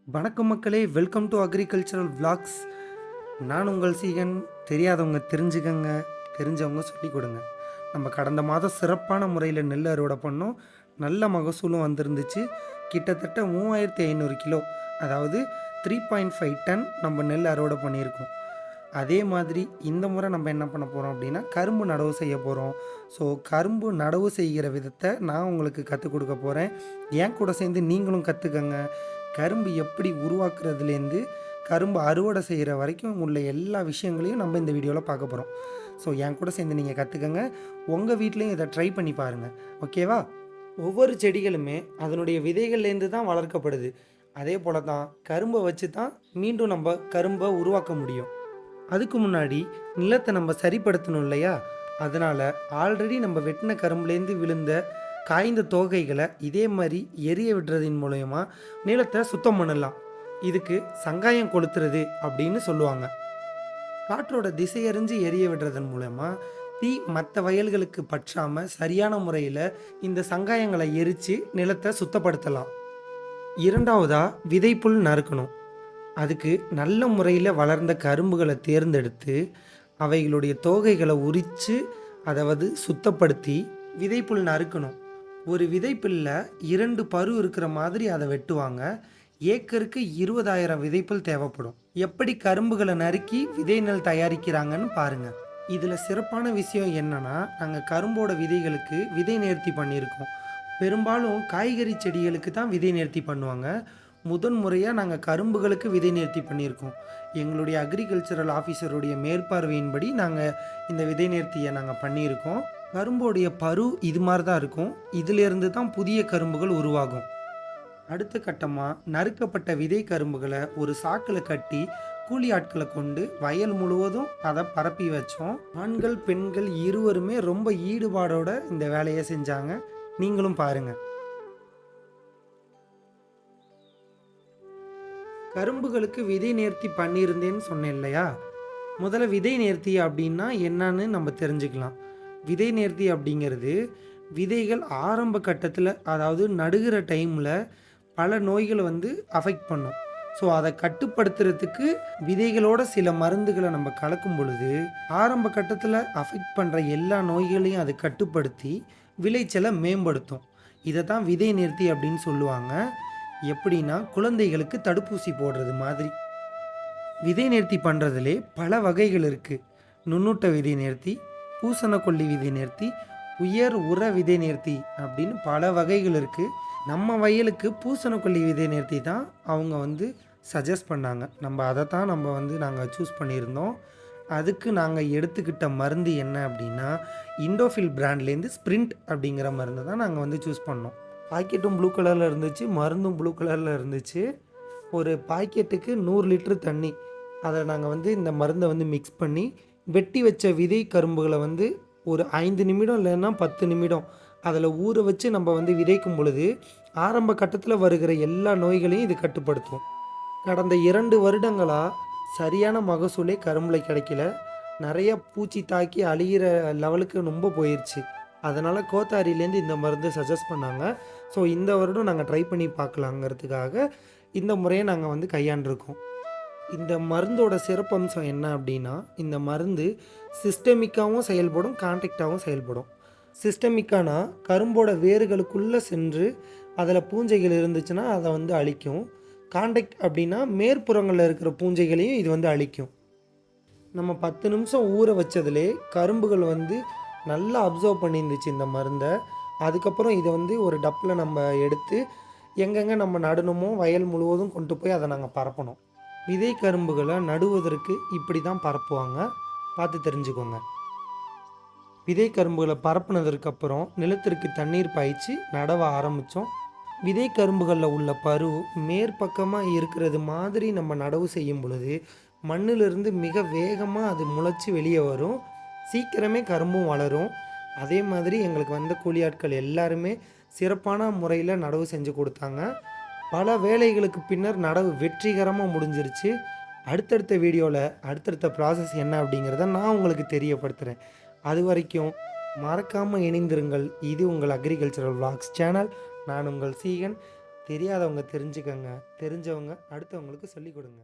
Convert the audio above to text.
வணக்கம் மக்களே, welcome to agricultural vlogs. நான் உங்கள் சீகன். தெரியாதவங்க தெரிஞ்சுக்கங்க, தெரிஞ்சவங்க சொல்லிக் கொடுங்க. நம்ம கடந்த மாதம் சிறப்பான முறையில் நெல் அறுவடை பண்ணோம். நல்ல மகசூலும் வந்திருந்துச்சு. கிட்டத்தட்ட 3500 கிலோ, அதாவது 3.5 டன் நம்ம நெல் அறுவடை பண்ணியிருக்கோம். அதே மாதிரி இந்த முறை நம்ம என்ன பண்ண போகிறோம் அப்படின்னா, கரும்பு நடவு செய்ய போகிறோம். ஸோ கரும்பு நடவு செய்கிற விதத்தை நான் உங்களுக்கு கற்றுக் கொடுக்க போகிறேன். என் கூட சேர்ந்து நீங்களும் கற்றுக்கங்க. கரும்பு எப்படி உருவாக்குறதுலேருந்து கரும்பு அறுவடை செய்கிற வரைக்கும் உள்ள எல்லா விஷயங்களையும் நம்ம இந்த வீடியோவில் பார்க்க போகிறோம். ஸோ என் கூட சேர்ந்து நீங்கள் கற்றுக்கங்க. உங்கள் வீட்லேயும் இதை ட்ரை பண்ணி பாருங்கள். ஓகேவா? ஒவ்வொரு செடிகளுமே அதனுடைய விதைகள்லேருந்து தான் வளர்க்கப்படுது. அதே போல தான் கரும்பை வச்சு தான் மீண்டும் நம்ம கரும்பை உருவாக்க முடியும். அதுக்கு முன்னாடி நிலத்தை நம்ம சரிப்படுத்தணும் இல்லையா? அதனால் ஆல்ரெடி நம்ம வெட்டின கரும்புலேருந்து விழுந்த காய்ந்த தோகைகளை இதே மாதிரி எரிய விடுறதின் மூலயமா நிலத்தை சுத்தம் பண்ணலாம். இதுக்கு சங்காயம் கொளுத்துறது அப்படின்னு சொல்லுவாங்க. காற்றோட திசையறிஞ்சு எரிய விடுறதன் மூலமா தீ மற்ற வயல்களுக்கு பற்றாமல் சரியான முறையில் இந்த சங்காயங்களை எரித்து நிலத்தை சுத்தப்படுத்தலாம். இரண்டாவதாக விதைப்புல் நறுக்கணும். அதுக்கு நல்ல முறையில் வளர்ந்த கரும்புகளை தேர்ந்தெடுத்து அவைகளுடைய தோகைகளை உரித்து அதாவது சுத்தப்படுத்தி விதைப்புல் நறுக்கணும். ஒரு விதைப்புல்ல 2 பரு இருக்கிற மாதிரி அதை வெட்டுவாங்க. ஏக்கருக்கு 20,000 விதைப்புல் தேவைப்படும். எப்படி கரும்புகளை நறுக்கி விதை நெல் தயாரிக்கிறாங்கன்னு பாருங்க. இதில் சிறப்பான விஷயம் என்னன்னா, நாங்கள் கரும்போட விதைகளுக்கு விதை நேர்த்தி பண்ணியிருக்கோம். பெரும்பாலும் காய்கறி செடிகளுக்கு தான் விதை நேர்த்தி பண்ணுவாங்க. முதன் முறையாக நாங்கள் கரும்புகளுக்கு விதை நேர்த்தி பண்ணியிருக்கோம். எங்களுடைய அக்ரிகல்ச்சரல் ஆஃபீஸருடைய மேற்பார்வையின்படி நாங்கள் இந்த விதை நேர்த்தியை நாங்கள் பண்ணியிருக்கோம். கரும்போடைய பரு இது மாதிரி தான் இருக்கும். இதிலிருந்து தான் புதிய கரும்புகள் உருவாகும். அடுத்த கட்டமாக நறுக்கப்பட்ட விதை கரும்புகளை ஒரு சாக்கில் கட்டி கூலி ஆட்களை கொண்டு வயல் முழுவதும் அதை பரப்பி வச்சோம். ஆண்கள் பெண்கள் இருவருமே ரொம்ப ஈடுபாடோட இந்த வேலையை செஞ்சாங்க. நீங்களும் பாருங்கள். கரும்புகளுக்கு விதை நேர்த்தி பண்ணியிருந்தேன்னு சொன்னேன் இல்லையா? முதல்ல விதை நேர்த்தி அப்படின்னா என்னன்னு நம்ம தெரிஞ்சுக்கலாம். விதை நேர்த்தி அப்படிங்கிறது விதைகள் ஆரம்ப கட்டத்தில், அதாவது நடுகிற டைமில் பல நோய்களை அஃபெக்ட் பண்ணும். ஸோ அதை கட்டுப்படுத்துறதுக்கு விதைகளோட சில மருந்துகளை நம்ம கலக்கும் பொழுது ஆரம்ப கட்டத்தில் அஃபெக்ட் பண்ணுற எல்லா நோய்களையும் அது கட்டுப்படுத்தி விளைச்சலை மேம்படுத்தும். இதை தான் விதை நேர்த்தி அப்படின்னு சொல்லுவாங்க. எப்படின்னா, குழந்தைகளுக்கு தடுப்பூசி போடுறது மாதிரி. விதை நேர்த்தி பண்ணுறதுலே பல வகைகள் இருக்குது. நுண்ணூட்ட விதை நேர்த்தி, பூசணக்கொல்லி விதை நேர்த்தி, உயர் உர விதை நேர்த்தி அப்படின்னு பல வகைகள் இருக்குது. நம்ம வயலுக்கு பூசணக்கொல்லி விதை நேர்த்தி தான் அவங்க சஜஸ்ட் பண்ணாங்க. நம்ம அதை தான் நாங்கள் சூஸ் பண்ணியிருந்தோம். அதுக்கு நாங்கள் எடுத்துக்கிட்ட மருந்து என்ன அப்படின்னா, இண்டோஃபில் பிராண்ட்லேருந்து ஸ்ப்ரிண்ட் அப்படிங்கிற மருந்து தான் நாங்கள் சூஸ் பண்ணோம். பாக்கெட்டும் ப்ளூ கலரில் இருந்துச்சு, மருந்தும் ப்ளூ கலரில் இருந்துச்சு. ஒரு பாக்கெட்டுக்கு 100 லிட்டரு தண்ணி, அதை நாங்கள் இந்த மருந்தை மிக்ஸ் பண்ணி வெட்டி வச்ச விதை கரும்புகளை ஒரு 5 நிமிடம் இல்லைன்னா 10 நிமிடம் அதில் ஊற வச்சு நம்ம விதைக்கும் பொழுது ஆரம்ப கட்டத்தில் வருகிற எல்லா நோய்களையும் இது கட்டுப்படுத்தும். கடந்த 2 வருடங்களாக சரியான மகசூலே கரும்பில் கிடைக்கல. நிறைய பூச்சி தாக்கி அழிகிற லெவலுக்கு ரொம்ப போயிடுச்சு. அதனால் கோத்தாரிலேருந்து இந்த மருந்து சஜஸ்ட் பண்ணாங்க. ஸோ இந்த வருடம் நாங்கள் ட்ரை பண்ணி பார்க்கலாங்கிறதுக்காக இந்த முறையை நாங்கள் கையாண்டிருக்கோம். இந்த மருந்தோட சிறப்பம்சம் என்ன அப்படின்னா, இந்த மருந்து சிஸ்டமிக்காகவும் செயல்படும், கான்டாக்டாகவும் செயல்படும். சிஸ்டமிக்கானா கரும்போட வேர்களுக்குள்ளே சென்று அதில் பூஞ்சைகள் இருந்துச்சுன்னா அதை அழிக்கும். கான்டாக்ட் அப்படின்னா மேற்புறங்களில் இருக்கிற பூஞ்சைகளையும் இது அழிக்கும். நம்ம 10 நிமிஷம் ஊற வச்சதுலே கரும்புகள் நல்லா அப்சர்வ் பண்ணியிருந்துச்சு இந்த மருந்தை. அதுக்கப்புறம் இதை ஒரு டப்பில் நம்ம எடுத்து எங்கெங்கே நம்ம நடணுமோ வயல் முழுவதும் கொண்டு போய் அதை நாங்கள் பரப்பணும். விதை கரும்புகளை நடுவதற்கு இப்படி தான் பரப்புவாங்க, பார்த்து தெரிஞ்சுக்கோங்க. விதை கரும்புகளை பரப்புனதற்கப்புறம் நிலத்திற்கு தண்ணீர் பாய்ச்சி நடவ ஆரம்பித்தோம். விதை கரும்புகளில் உள்ள பரு மேற்பக்கமாக இருக்கிறது மாதிரி நம்ம நடவு செய்யும் பொழுது மண்ணிலிருந்து மிக வேகமாக அது முளைச்சி வெளியே வரும். சீக்கிரமே கரும்பும் வளரும். அதே மாதிரி எங்களுக்கு வந்த கூலி ஆட்கள் எல்லாருமே சிறப்பான முறையில் நடவு செஞ்சு கொடுத்தாங்க. பல வேலைகளுக்கு பின்னர் நடவு வெற்றிகரமாக முடிஞ்சிருச்சு. அடுத்தடுத்த வீடியோவில் அடுத்தடுத்த ப்ராசஸ் என்ன அப்படிங்கிறத நான் உங்களுக்கு தெரியப்படுத்துகிறேன். அது வரைக்கும் மறக்காமல் இணைந்திருங்கள். இது உங்கள் அக்ரிகல்ச்சரல் vlogs சேனல். நான் உங்கள் சீகன். தெரியாதவங்க தெரிஞ்சுக்கங்க. தெரிஞ்சவங்க அடுத்தவங்களுக்கு சொல்லிக் கொடுங்க.